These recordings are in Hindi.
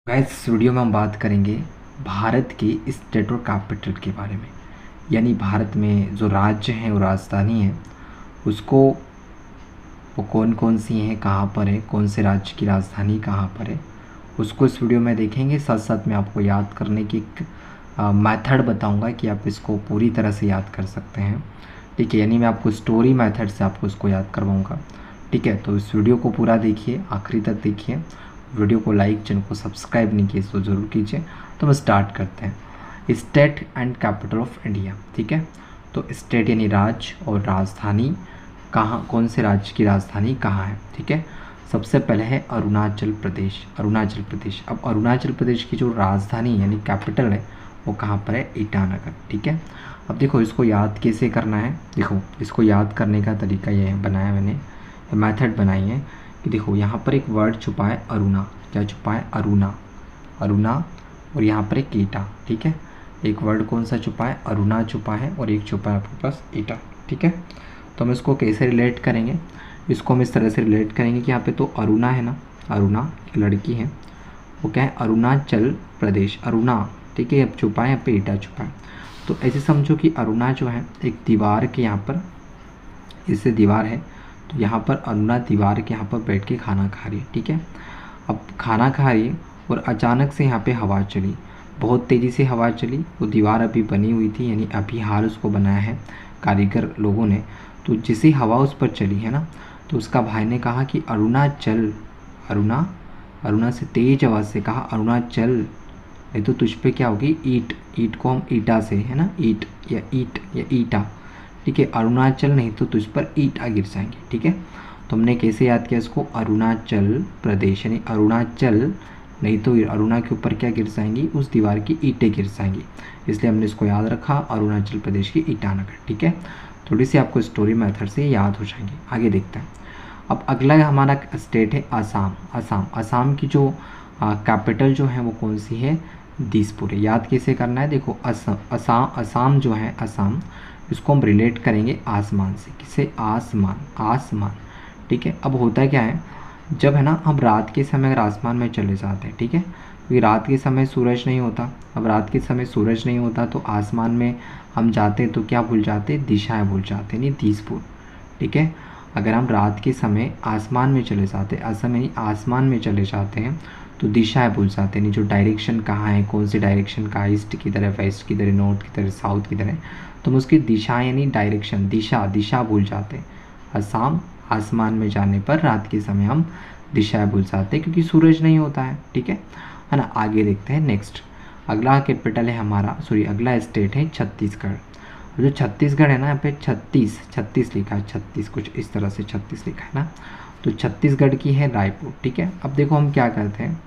गाइस इस वीडियो में हम बात करेंगे भारत की स्टेट और कैपिटल के बारे में। यानी भारत में जो राज्य हैं और राजधानी है उसको वो कौन कौन सी हैं, कहाँ पर है, कौन से राज्य की राजधानी कहाँ पर है, उसको इस वीडियो में देखेंगे। साथ साथ मैं आपको याद करने की एक मेथड बताऊंगा कि आप इसको पूरी तरह से याद कर सकते हैं। ठीक है, यानी मैं आपको स्टोरी मेथड से आपको इसको याद करवाऊँगा। ठीक है, तो इस वीडियो को पूरा देखिए, आखिरी तक देखिए। वीडियो को लाइक, चैनल को सब्सक्राइब नहीं किए तो ज़रूर कीजिए। तो हम स्टार्ट करते हैं। State and capital of India. ठीक है, तो स्टेट यानी राज्य और राजधानी कहाँ, कौन से राज्य की राजधानी कहाँ है। ठीक है, सबसे पहले है अरुणाचल प्रदेश। अरुणाचल प्रदेश, अब अरुणाचल प्रदेश की जो राजधानी यानी कैपिटल है वो कहाँ पर है, ईटानगर। ठीक है, अब देखो इसको याद कैसे करना है। देखो इसको याद करने का तरीका ये है, बनाया मैंने, मेथड बनाई है कि देखो यहाँ पर एक वर्ड छुपा है अरुणा। क्या छुपा है, अरुणा, अरुणा, और यहाँ पर एक ईटा। ठीक है, एक वर्ड कौन सा छुपा है, अरुणा छुपा है, और एक छुपा है आपके पास ईटा। ठीक है, तो हम इसको कैसे रिलेट करेंगे, इसको हम इस तरह से रिलेट करेंगे कि यहाँ पे तो अरुणा है ना, अरुणा एक लड़की है, वो क्या है, अरुणाचल प्रदेश, अरुणा। ठीक है, अब छुपा है यहाँ पे ईटा छुपा है। तो ऐसे समझो कि अरुणा जो है एक दीवार के यहाँ पर, इससे दीवार है, तो यहाँ पर अरुणा दीवार के यहाँ पर बैठ के खाना खा रही है। ठीक है, अब खाना खा रही है और अचानक से यहाँ पे हवा चली, बहुत तेज़ी से हवा चली। वो दीवार अभी बनी हुई थी, यानी अभी हाल उसको बनाया है कारीगर लोगों ने। तो जैसे हावा उस पर चली है ना, तो उसका भाई ने कहा कि अरुणा चल, अरुणा, अरुणा से तेज आवाज़ से कहा अरुणा चल, नहीं तो तुझ पे क्या होगी, ईट। ईट को हम ईटा से, है ना, ईट या ईटा। ठीक है, अरुणाचल नहीं तो तुझ पर ईटा गिर जाएंगे। ठीक है, तो हमने कैसे याद किया इसको, अरुणाचल प्रदेश, यानी अरुणाचल नहीं तो अरुणा के ऊपर क्या गिर जाएंगी, उस दीवार की ईंटें गिर जाएंगी, इसलिए हमने इसको याद रखा अरुणाचल प्रदेश की ईटानगर। ठीक है, थोड़ी सी आपको स्टोरी मेथड से याद हो जाएंगे। आगे देखते हैं। अब अगला हमारा स्टेट है आसाम। आसाम, आसाम की जो कैपिटल जो है वो कौन सी है, दिसपुर है। याद कैसे करना है, देखो असम, असम, असम जो है, असम, इसको हम रिलेट करेंगे आसमान से। किसे, आसमान, आसमान। ठीक है, अब होता क्या है, जब है ना हम रात के समय अगर आसमान में चले जाते हैं, ठीक है, क्योंकि रात के समय सूरज नहीं होता। अब रात के समय सूरज नहीं होता तो आसमान में हम जाते हैं तो क्या भूल जाते हैं, दिशाएं भूल जाते हैं, नहीं दिसपुर। ठीक है, अगर हम रात के समय आसमान में चले जाते हैं, असम यानी आसमान में चले जाते हैं, तो दिशाएं भूल जाते हैं, नहीं जो डायरेक्शन कहाँ है, कौन सी डायरेक्शन का, ईस्ट की तरफ, वेस्ट की तरफ, नॉर्थ की तरफ, साउथ की तरफ, तो हम उसकी दिशाएं यानी डायरेक्शन, दिशा, दिशा भूल जाते हैं। असम, आसमान में जाने पर रात के समय हम दिशाएं भूल जाते हैं क्योंकि सूरज नहीं होता है। ठीक है ना। आगे देखते हैं नेक्स्ट। अगला कैपिटल है हमारा, सॉरी अगला स्टेट है छत्तीसगढ़। जो छत्तीसगढ़ है ना, यहाँ पे 36, 36 लिखा है, 36 कुछ इस तरह से 36 लिखा है ना, तो छत्तीसगढ़ की है रायपुर। ठीक है, अब देखो हम क्या करते हैं,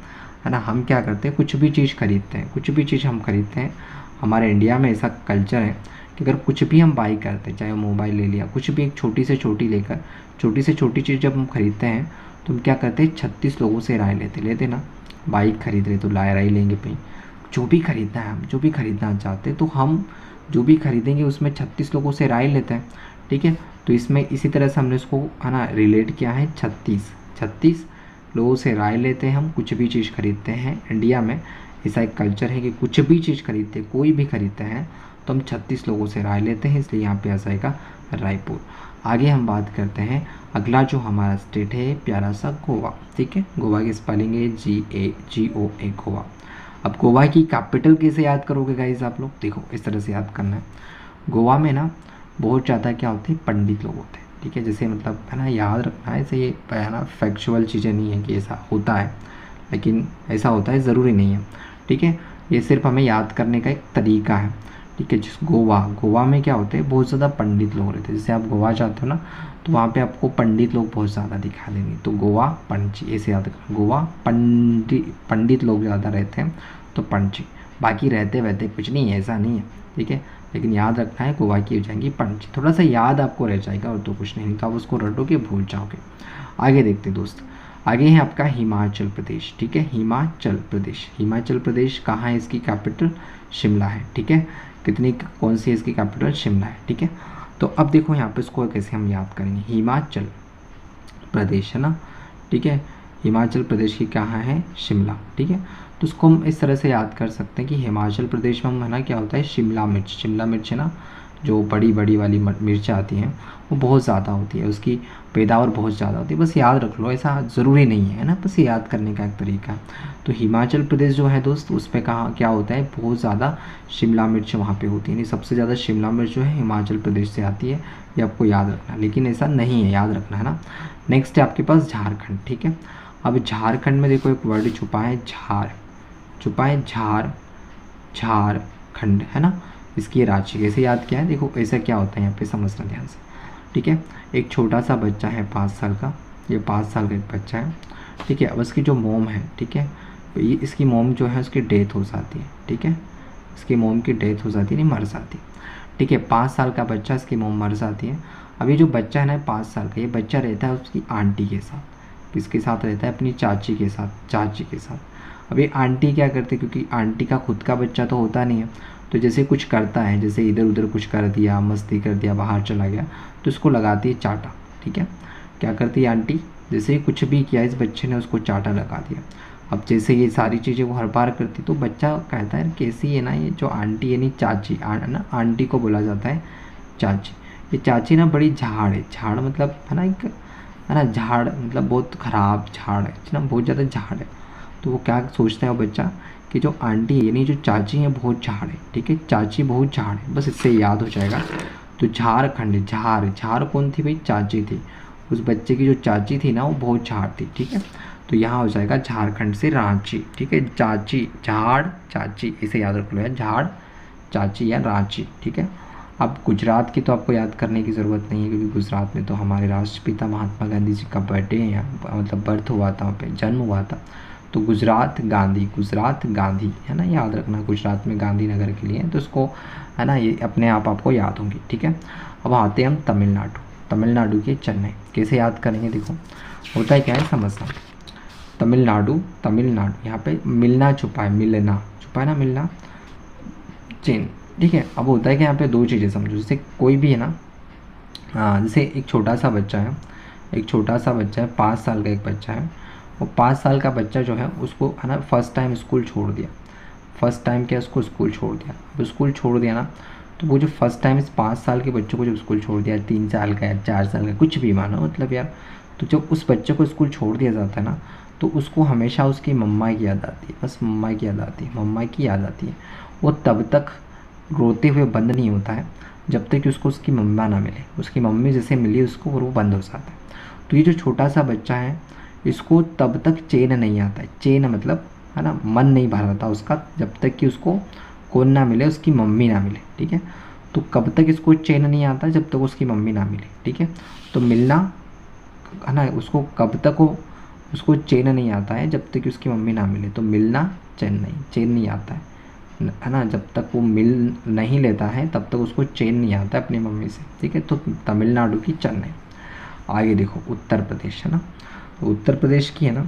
है ना, हम क्या करते हैं, कुछ भी चीज़ खरीदते हैं, कुछ भी चीज़ हम खरीदते हैं, हमारे इंडिया में ऐसा कल्चर है कि अगर कुछ भी हम बाई करते हैं, चाहे मोबाइल ले लिया, कुछ भी एक छोटी से छोटी लेकर, छोटी से छोटी चीज़ जब हम खरीदते हैं तो हम क्या करते हैं, 36 लोगों से राय लेते ना। बाइक खरीद रहे तो राय लेंगे भाई, जो भी खरीदना है, हम जो भी खरीदना चाहते हैं तो हम जो भी खरीदेंगे उसमें 36 लोगों से राय लेते हैं। ठीक है, तो इसमें इसी तरह से हमने इसको, है ना, रिलेट किया है, 36 लोगों से राय लेते हैं हम, कुछ भी चीज़ खरीदते हैं। इंडिया में ऐसा एक कल्चर है कि कुछ भी चीज़ खरीदते, कोई भी खरीदते हैं तो हम 36 लोगों से राय लेते हैं, इसलिए यहाँ पे आ जाएगा रायपुर। आगे हम बात करते हैं, अगला जो हमारा स्टेट है प्यारा सा गोवा। ठीक है, गोवा की स्पेलिंग है GOA, गोवा। अब गोवा की कैपिटल कैसे याद करोगे गाइज आप लोग, देखो इस तरह से याद करना है। गोवा में ना बहुत ज़्यादा क्या होते हैं, पंडित लोग होते हैं। ठीक है, जैसे मतलब है ना, याद रखना है, ऐसे ये है ना फैक्चुअल चीज़ें नहीं है कि ऐसा होता है, लेकिन ऐसा होता है, ज़रूरी नहीं है। ठीक है, ये सिर्फ हमें याद करने का एक तरीका है। ठीक है, जिस गोवा में क्या होते हैं, बहुत ज़्यादा पंडित लोग रहते हैं। जैसे आप गोवा जाते हो ना तो वहाँ पे आपको पंडित लोग बहुत ज़्यादा दिखा देंगे, तो गोवा पंची, ऐसे याद रखना, गोवा पंडित लोग ज़्यादा रहते हैं तो पंची। बाकी रहते वहते कुछ नहीं है, ऐसा नहीं है। ठीक है, लेकिन याद रखना है गोवा की हो जाएंगी पंची, थोड़ा सा याद आपको रह जाएगा और तो कुछ नहीं, तो आप उसको रटोगे भूल जाओगे। आगे देखते दोस्त, आगे है आपका हिमाचल प्रदेश। ठीक है, हिमाचल प्रदेश, हिमाचल प्रदेश कहाँ है, इसकी कैपिटल शिमला है। ठीक है, कितनी, कौन सी है इसकी कैपिटल, शिमला है। ठीक है, तो अब देखो यहाँ पे इसको कैसे हम याद करेंगे, हिमाचल प्रदेश है ना। ठीक है, हिमाचल प्रदेश की कहाँ है, शिमला। ठीक है, तो उसको हम इस तरह से याद कर सकते हैं कि हिमाचल प्रदेश में हम है ना क्या होता है, शिमला मिर्च है ना, जो बड़ी बड़ी वाली मिर्च आती हैं वो बहुत ज़्यादा होती है, उसकी पैदावार बहुत ज़्यादा होती है। बस याद रख लो, ऐसा ज़रूरी नहीं है ना, बस याद करने का एक तरीका है। तो हिमाचल प्रदेश जो है दोस्त, उस पर कहाँ क्या होता है, बहुत ज़्यादा शिमला मिर्च वहाँ पे होती है, यानी सबसे ज़्यादा शिमला मिर्च जो है हिमाचल प्रदेश से आती है, ये आपको याद रखना है, लेकिन ऐसा नहीं है, याद रखना है ना। नेक्स्ट है आपके पास झारखंड, ठीक है। अब झारखंड में देखो एक वर्ड छुपा है, झारखंड है ना, इसकी रांची कैसे याद किया है, देखो ऐसा क्या होता है यहाँ पे, समझना ध्यान से, ठीक है। एक छोटा सा बच्चा है 5 साल का, ये 5 साल का एक बच्चा है, ठीक है। अब इसकी जो मोम है, ठीक है, तो ये इसकी मोम जो है उसकी डेथ हो जाती है, ठीक है, इसकी मोम की डेथ हो जाती है, नहीं मर जाती, ठीक है। 5 साल का बच्चा, इसकी मोम मर जाती है। अब ये जो बच्चा है ना 5 साल का, ये बच्चा रहता है उसकी आंटी के साथ, किसके साथ रहता है, अपनी चाची के साथ। अब ये आंटी क्या करती है, क्योंकि आंटी का खुद का बच्चा तो होता नहीं है, तो जैसे कुछ करता है, जैसे इधर उधर कुछ कर दिया, मस्ती कर दिया, बाहर चला गया, तो इसको लगाती है चाटा, ठीक है। क्या करती है आंटी, जैसे ही कुछ भी किया इस बच्चे ने, उसको चाटा लगा दिया। अब जैसे ये सारी चीज़ें वो हर बार करती, तो बच्चा कहता है कैसी है ना ये जो आंटी है, नहीं चाची ना, आंटी को बोला जाता है चाची। ये चाची ना बड़ी झाड़ है, झाड़ मतलब है ना, एक है ना, झाड़ मतलब बहुत ख़राब झाड़ है ना, बहुत ज़्यादा झाड़ है। तो वो क्या सोचता है वो बच्चा कि जो आंटी यानी जो चाची है बहुत झाड़ है, ठीक है, चाची बहुत झाड़ है, बस इससे याद हो जाएगा। तो झारखंड, झाड़ कौन थी भाई, चाची थी, उस बच्चे की जो चाची थी ना वो बहुत झाड़ थी, ठीक है। तो यहाँ हो जाएगा झारखंड से रांची, ठीक है, चाची, झाड़, चाची, इसे याद रख लो यार, झाड़, चाची या रांची, ठीक है। अब गुजरात की तो आपको याद करने की ज़रूरत नहीं है, क्योंकि गुजरात में तो हमारे राष्ट्रपिता महात्मा गांधी जी का बर्थडे है, यहाँ मतलब बर्थ हुआ था, वहाँ पे जन्म हुआ था। तो गुजरात गांधी है ना, याद रखना, गुजरात में गांधीनगर के लिए, तो उसको है ना, ये अपने आप आपको याद होंगी, ठीक है। अब आते हैं हम तमिलनाडु के चेन्नई, कैसे याद करेंगे, देखो होता है क्या है, समझना। तमिलनाडु, यहाँ पे मिलना छुपा है, ना, मिलना, चेन, ठीक है। अब होता है कि यहाँ पे 2 चीज़ें समझो, जैसे कोई भी है ना, जैसे एक छोटा सा बच्चा है, 5 साल का एक बच्चा है, वो 5 साल का बच्चा जो है उसको है ना फर्स्ट टाइम स्कूल छोड़ दिया, उसको स्कूल छोड़ दिया। अब स्कूल छोड़ दिया ना, तो वो जो फर्स्ट टाइम इस 5 साल के बच्चों को जब स्कूल छोड़ दिया, 3 साल का या 4 साल का कुछ भी मानो, मतलब यार, तो जब उस बच्चे को स्कूल छोड़ दिया जाता है ना, तो उसको हमेशा उसकी मम्मा की याद आती है, बस मम्मा की याद आती है। वो तब तक रोते हुए बंद नहीं होता है जब तक कि उसको उसकी मम्मा ना मिले, उसकी मम्मी जैसे मिली उसको और वो बंद हो जाता है। तो ये जो छोटा सा बच्चा है, इसको तब तक चैन नहीं आता है, चैन मतलब है ना, मन नहीं भर रहा था उसका, जब तक कि उसको कौन ना मिले, उसकी मम्मी ना मिले, ठीक है। तो कब तक इसको चैन नहीं आता, जब तक उसकी मम्मी ना मिले, ठीक है। तो मिलना है ना, उसको कब तक वो उसको चैन नहीं आता है, जब तक कि उसकी मम्मी ना मिले, तो मिलना चैन नहीं आता है ना, जब तक वो मिल नहीं लेता है तब तक उसको चैन नहीं आता है अपनी मम्मी से, ठीक है। तो तमिलनाडु की चेन्नई। आगे देखो उत्तर प्रदेश है ना, तो उत्तर प्रदेश की है ना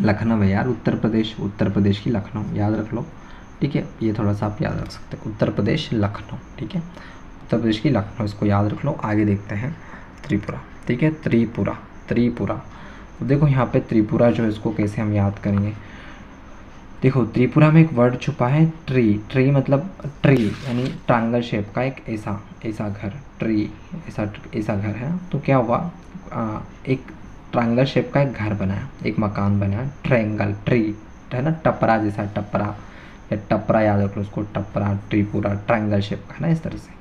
लखनऊ है यार, उत्तर प्रदेश की लखनऊ, याद रख लो, ठीक है। ये थोड़ा सा आप याद रख सकते हैं, उत्तर प्रदेश लखनऊ, ठीक है, उत्तर प्रदेश की लखनऊ, इसको याद रख लो। आगे देखते हैं त्रिपुरा, ठीक है, त्रिपुरा। तो देखो यहाँ पे त्रिपुरा जो है इसको कैसे हम याद करेंगे, देखो त्रिपुरा में एक वर्ड छुपा है, ट्री मतलब ट्री यानी ट्रायंगल शेप का एक ऐसा घर, ट्री ऐसा घर है। तो क्या हुआ, एक ट्रायंगल शेप का एक घर बनाया, एक मकान बनाया, ट्री है ना, टपरा याद रख लो उसको, टपरा, त्रिपुरा, ट्रायंगल शेप का ना, इस तरह से।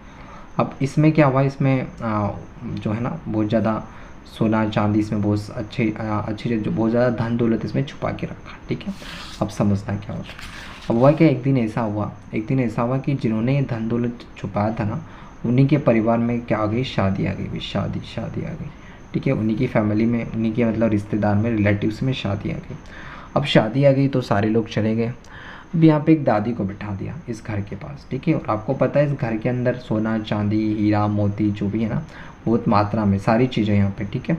अब इसमें क्या हुआ, इसमें जो है ना बहुत ज़्यादा सोना चांदी, इसमें बहुत अच्छी जो बहुत ज़्यादा धन दौलत इसमें छुपा के रखा, ठीक है। अब समझना क्या होता है। अब हुआ क्या, एक दिन ऐसा हुआ कि जिन्होंने ये धन दौलत छुपाया था ना, उन्हीं के परिवार में क्या आ गई, शादी आ गई, शादी आ गई, ठीक है। उन्हीं की फैमिली में, उन्हीं के मतलब रिश्तेदार में, रिलेटिव्स में शादी आ गई। अब शादी आ गई तो सारे लोग चले गए। अब यहाँ पे एक दादी को बिठा दिया इस घर के पास, ठीक है। और आपको पता है इस घर के अंदर सोना चांदी हीरा मोती जो भी है ना, बहुत मात्रा में सारी चीज़ें यहाँ पे, ठीक है।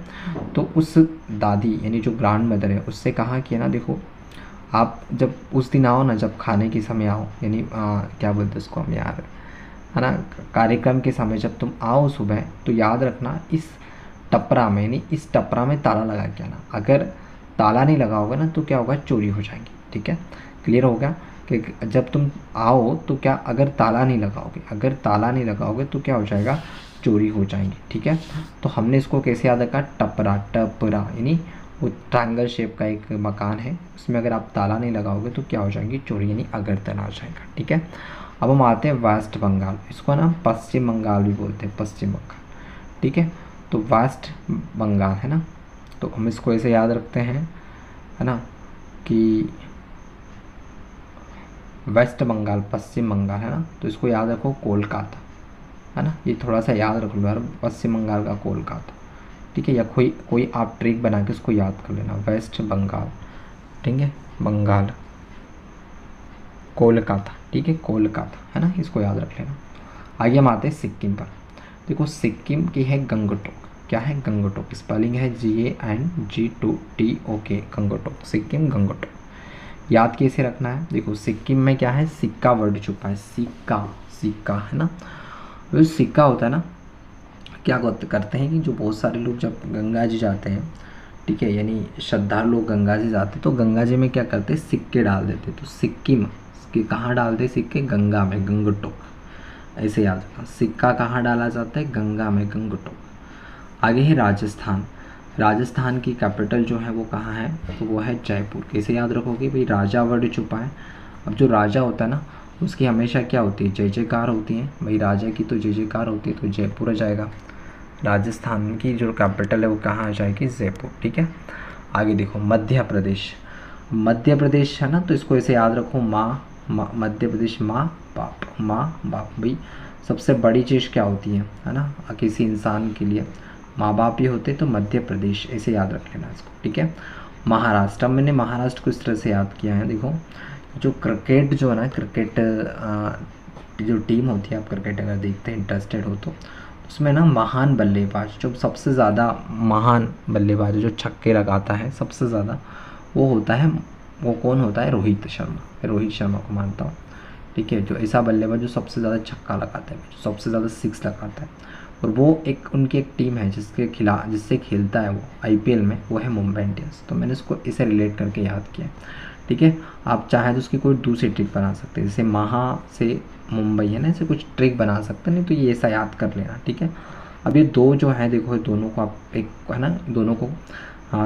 तो उस दादी यानी जो ग्रैंड मदर है, उससे कहा कि है ना देखो, आप जब उस दिन आओ ना, जब खाने के समय आओ, यानी क्या बोलते हैं उसको हम यार, है ना, कार्यक्रम के समय जब तुम आओ सुबह, तो याद रखना इस टपरा में, यानी इस टपरा में ताला लगा के आना। अगर ताला नहीं लगा होगा ना, तो क्या होगा, चोरी हो जाएंगी, ठीक है। क्लियर हो गया कि जब तुम आओ तो क्या, अगर ताला नहीं लगाओगे, अगर ताला नहीं लगाओगे तो क्या हो जाएगा, चोरी हो जाएंगी। ठीक है, तो हमने इसको कैसे याद रखा, टपरा, टपरा यानी वो ट्रायंगल शेप का एक मकान है, उसमें अगर आप ताला नहीं लगाओगे तो क्या हो जाएंगी, चोरी, यानी अगरतला आ जाएगा। ठीक है, अब हम आते हैं वेस्ट बंगाल, इसको ना पश्चिम बंगाल भी बोलते हैं, पश्चिम बंगाल। ठीक है, तो वेस्ट बंगाल है ना, तो हम इसको ऐसे याद रखते हैं, है ना, कि वेस्ट बंगाल, पश्चिम बंगाल है ना, तो इसको याद रखो कोलकाता, है ना, ये थोड़ा सा याद रख लो यार, पश्चिम बंगाल का कोलकाता। ठीक है, या कोई कोई आप ट्रिक बना के इसको याद कर लेना, वेस्ट बंगाल, ठीक है, बंगाल, कोलकाता। ठीक है, कोलकाता है ना, इसको याद रख लेना। आगे हम आते हैं सिक्किम पर। देखो सिक्किम की है गंगटोक, क्या है, गंगटोक, स्पेलिंग है GANGTOK, गंगटोक, सिक्किम, गंगटोक। याद कैसे रखना है, देखो सिक्किम में क्या है, सिक्का वर्ड छुपा है, सिक्का, सिक्का है ना, जो सिक्का होता है ना, क्या करते हैं कि जो बहुत सारे लोग जब गंगा जी जाते हैं, ठीक है, यानी श्रद्धालु लोग गंगा जी जाते हैं तो गंगा जी में क्या करते हैं, सिक्के डाल देते, तो सिक्किम के कहाँ डालते, सिक्के गंगा में, गंगटोक, ऐसे याद रखना, सिक्का कहाँ डाला जाता है, गंगा में, गंगटोक। आगे है राजस्थान, राजस्थान की कैपिटल जो है वो कहाँ है, तो वो है जयपुर। कैसे याद रखोगे भाई, राजा वर्ड छुपा है, अब जो राजा होता है ना उसकी हमेशा क्या होती है, जय जयकार होती है, भाई राजा की तो जय जयकार होती है, तो जयपुर आ जाएगा। राजस्थान की जो कैपिटल है वो कहाँ आ जाएगी, जयपुर। ठीक है, आगे देखो मध्य प्रदेश, मध्य प्रदेश है ना, तो इसको ऐसे याद रखो, मध्य प्रदेश, माँ बाप, माँ बाप, भाई सबसे बड़ी चीज़ क्या होती है ना, किसी इंसान के लिए माँ बाप ही होते, तो मध्य प्रदेश ऐसे याद रख लेना इसको। ठीक है, महाराष्ट्र, अब मैंने महाराष्ट्र को इस तरह से याद किया है, देखो जो क्रिकेट जो है ना, क्रिकेट जो टीम होती है, आप क्रिकेट अगर देखते हैं, इंटरेस्टेड हो तो उसमें ना महान बल्लेबाज, जो सबसे ज़्यादा महान बल्लेबाज जो छक्के लगाता है सबसे ज़्यादा, वो होता है, वो कौन होता है, रोहित शर्मा, रोहित शर्मा को मानता हूँ। ठीक है, जो ऐसा बल्लेबाज जो सबसे ज़्यादा छक्का लगाता है, जो सबसे ज़्यादा सिक्स लगाता है, और वो एक उनकी एक टीम है जिससे खेलता है वो आईपीएल में, वो है मुंबई इंडियंस। तो मैंने इसको इसे रिलेट करके याद किया। ठीक है, आप चाहें तो उसकी कोई दूसरी ट्रिक बना सकते हैं, जैसे महा से मुंबई है ना, ऐसे कुछ ट्रिक बना सकते हैं, नहीं तो ये ऐसा याद कर लेना। ठीक है, अब ये दो जो है देखो, दोनों को आप एक है ना, दोनों को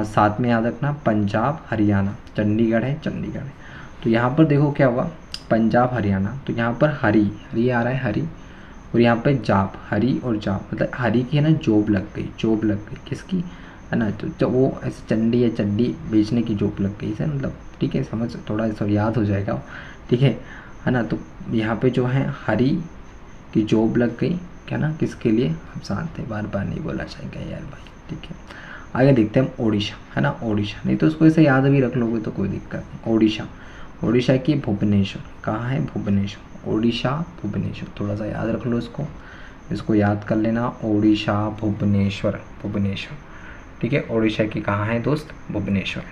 साथ में याद रखना, पंजाब हरियाणा, चंडीगढ़ है, चंडीगढ़ है, तो यहाँ पर देखो क्या हुआ, पंजाब हरियाणा, तो यहाँ पर हरी, हरी आ रहा है, हरी, और यहाँ पे जाप, हरी और जाप, मतलब हरी की है ना जॉब लग गई, जॉब लग गई किसकी, है ना, तो वो ऐसे चंडी या चड्डी बेचने की जॉब लग गई इसे, मतलब ठीक है, समझ थोड़ा ऐसा याद हो जाएगा। ठीक है ना, तो यहाँ पे जो है हरी की जॉब लग गई, क्या ना, किसके लिए, हम जानते हैं, बार बार नहीं बोला जाएगा यार भाई। ठीक है, आगे देखते हैं हम ओडिशा, है ना, ओडिशा, नहीं तो उसको ऐसे याद भी रख लोगे तो कोई दिक्कत नहीं। ओडिशा, ओडिशा की भुवनेश्वर, कहाँ है, भुवनेश्वर, ओडिशा भुवनेश्वर, थोड़ा सा याद रख लो इसको, इसको याद कर लेना, ओडिशा भुवनेश्वर, भुवनेश्वर। ठीक है, ओडिशा की कहाँ है दोस्त, भुवनेश्वर।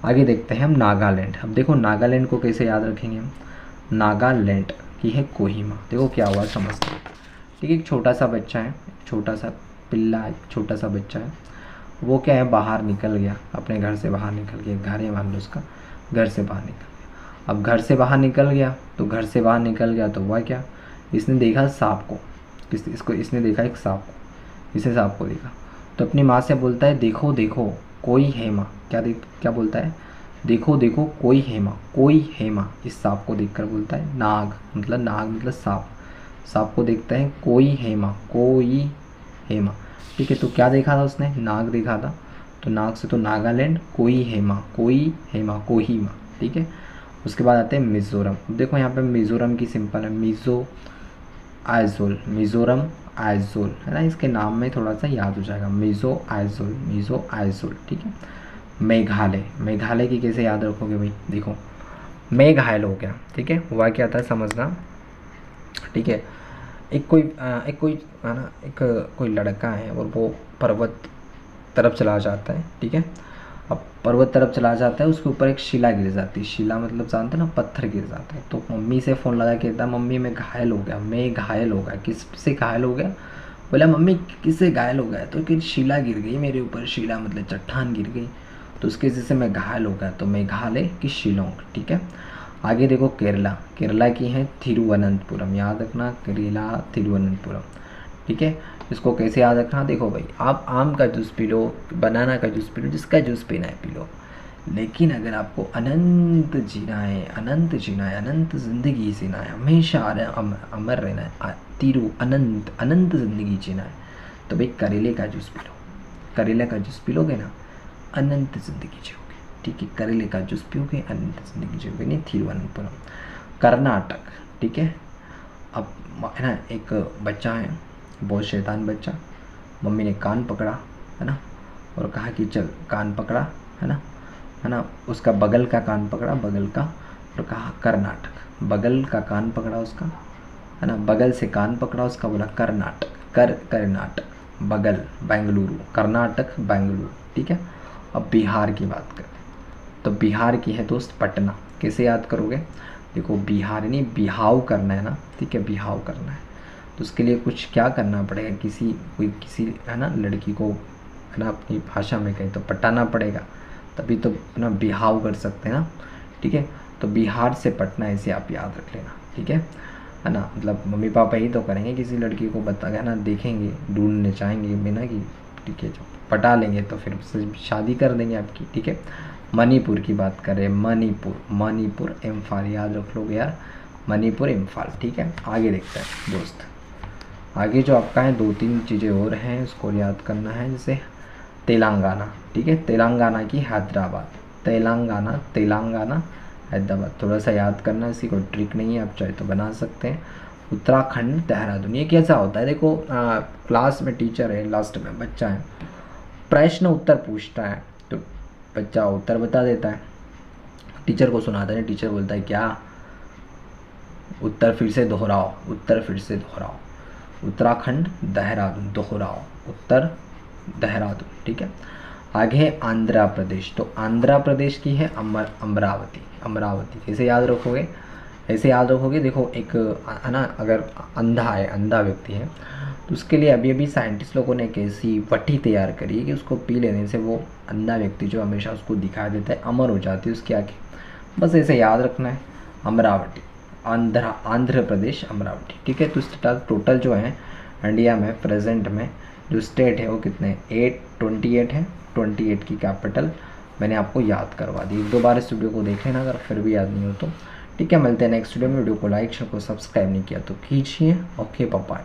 आगे देखते हैं हम नागालैंड। अब देखो नागालैंड को कैसे याद रखेंगे हम, नागालैंड की है कोहिमा। देखो क्या हुआ समझते हैं। ठीक है, एक छोटा सा बच्चा है, छोटा सा पिल्ला, एक छोटा सा बच्चा है, वो क्या है, बाहर निकल गया, अपने घर से बाहर निकल गया, घर है मान लो उसका, घर से बाहर निकल गया। अब घर से बाहर निकल गया, तो घर से बाहर निकल गया तो हुआ क्या, इसने देखा सांप को, इसने देखा एक सांप को, इसने सांप को देखा, तो अपनी माँ से बोलता है, देखो देखो कोई है माँ, क्या बोलता है, देखो देखो कोई है माँ, कोई है माँ, इस सांप को देखकर बोलता है, नाग मतलब सांप, सांप को देखता है, कोई है माँ, कोई है माँ। ठीक है, तो क्या देखा था उसने, नाग देखा था, तो नाग से तो नागालैंड, कोई है माँ, कोई है माँ, कोही माँ। ठीक है, उसके बाद आते हैं मिज़ोरम। देखो यहाँ पे मिज़ोरम की सिंपल है, मिज़ो आइजोल, मिज़ोरम आइजोल, है ना, इसके नाम में थोड़ा सा याद हो जाएगा, मिज़ो आइजोल, मिज़ो आइजोल। ठीक है, मेघालय, मेघालय की कैसे याद रखोगे भाई, देखो मेघ घायल हो गया। ठीक है, हुआ क्या था समझना। ठीक है, एक कोई है ना, एक कोई लड़का है और वो पर्वत तरफ चला जाता है। ठीक है, अब पर्वत तरफ चला जाता है, उसके ऊपर एक शिला गिर जाती है, शिला मतलब जानते हैं ना, पत्थर गिर जाता है, तो मम्मी से फ़ोन लगा के कहता है, मम्मी मैं घायल हो गया, मैं घायल हो गया, किससे घायल हो गया, बोला मम्मी किससे घायल हो गया, तो कि शिला गिर गई मेरे ऊपर, शिला मतलब चट्टान गिर गई, तो उसकी वजह से मैं घायल हो गया, तो मेघालय की शिलोंग। ठीक है, आगे देखो केरला, केरला की है थिरुवनंतपुरम, याद रखना केरला थिरुवनंतपुरम, ठीक है। इसको कैसे याद रखना, देखो भाई आप आम का जूस पी लो, बनाना का जूस पी लो, जिसका जूस पीना है पी लो, लेकिन अगर आपको अनंत जीना है, अनंत जीना है, अनंत ज़िंदगी जीना है, हमेशा अमर रहना है, अनंत अनंत ज़िंदगी जीना है, तो भाई करेले का जूस पी लो। करेले का जूस पी लोगे ना, अनंत ज़िंदगी जियोगे, ठीक है। करेले का जूस पियोगे, अनंत ज़िंदगी जियोगे। नहीं, थिरुवनंतपुरम, कर्नाटक, ठीक है। अब है ना, एक बच्चा है, बहुत शैतान बच्चा, मम्मी ने कान पकड़ा, है ना, और कहा कि चल, कान पकड़ा, है ना, उसका बगल का कान पकड़ा, बगल का, और कहा कर्नाटक, बगल का कान पकड़ा उसका, है ना, बगल से कान पकड़ा उसका, बोला कर्नाटक, कर्नाटक, बगल बेंगलुरु, कर्नाटक बेंगलुरु, ठीक है। अब बिहार की बात करें तो बिहार की है दोस्त पटना। कैसे याद करोगे, देखो बिहार नहीं, बिहाव करना है ना, ठीक है, बिहाव करना है, तो उसके लिए कुछ क्या करना पड़ेगा, किसी है ना लड़की को, है ना, अपनी भाषा में कहीं तो पटाना पड़ेगा, तभी तो अपना बिहाव कर सकते हैं ना, ठीक है। तो बिहार से पटना, ऐसे आप याद रख लेना, ठीक है ना। मतलब मम्मी पापा ही तो करेंगे, किसी लड़की को बता है ना, देखेंगे, ढूंढने चाहेंगे बिना कि, ठीक है, जब पटा लेंगे तो फिर उससे शादी कर देंगे आपकी, ठीक है। मणिपुर की बात करें, मणिपुर इम्फाल, याद रख लोगे यार, मणिपुर इम्फाल, ठीक है। आगे देखते हैं दोस्त, आगे जो आपका है 2-3 चीज़ें और हैं, उसको याद करना है, जैसे तेलंगाना, ठीक है, तेलंगाना की हैदराबाद, तेलंगाना हैदराबाद, थोड़ा सा याद करना, इसी कोई ट्रिक नहीं है, आप चाहे तो बना सकते हैं। उत्तराखंड देहरादून, ये कैसा होता है, देखो क्लास में टीचर है, लास्ट में बच्चा है, प्रश्न उत्तर पूछता है, तो बच्चा उत्तर बता देता है, टीचर को सुनाता है, टीचर बोलता है क्या, उत्तर फिर से दोहराओ, उत्तराखंड देहरादून, दोहराओ, उत्तर देहरादून, ठीक है। आगे है आंध्र प्रदेश, तो आंध्र प्रदेश की है अमरावती। कैसे याद रखोगे, ऐसे याद रखोगे, देखो एक है ना, अगर अंधा व्यक्ति है, तो उसके लिए अभी साइंटिस्ट लोगों ने एक ऐसी पट्टी तैयार करी है कि उसको पी लेने से वो अंधा व्यक्ति जो हमेशा उसको दिखाई देता है, अमर हो जाती है उसकी आँखें। बस ऐसे याद रखना है, अमरावती, आंध्र प्रदेश, अमरावती, ठीक है। तो टोटल जो है इंडिया में प्रेजेंट में जो स्टेट है वो कितने, 28 है, 28 की कैपिटल मैंने आपको याद करवा दी। 1-2 बार इस वीडियो को देख लेना, अगर फिर भी याद नहीं हो तो, ठीक है। मिलते हैं नेक्स्ट वीडियो में। वीडियो को लाइक, शेयर को सब्सक्राइब नहीं किया तो कीजिए। Okay, bye.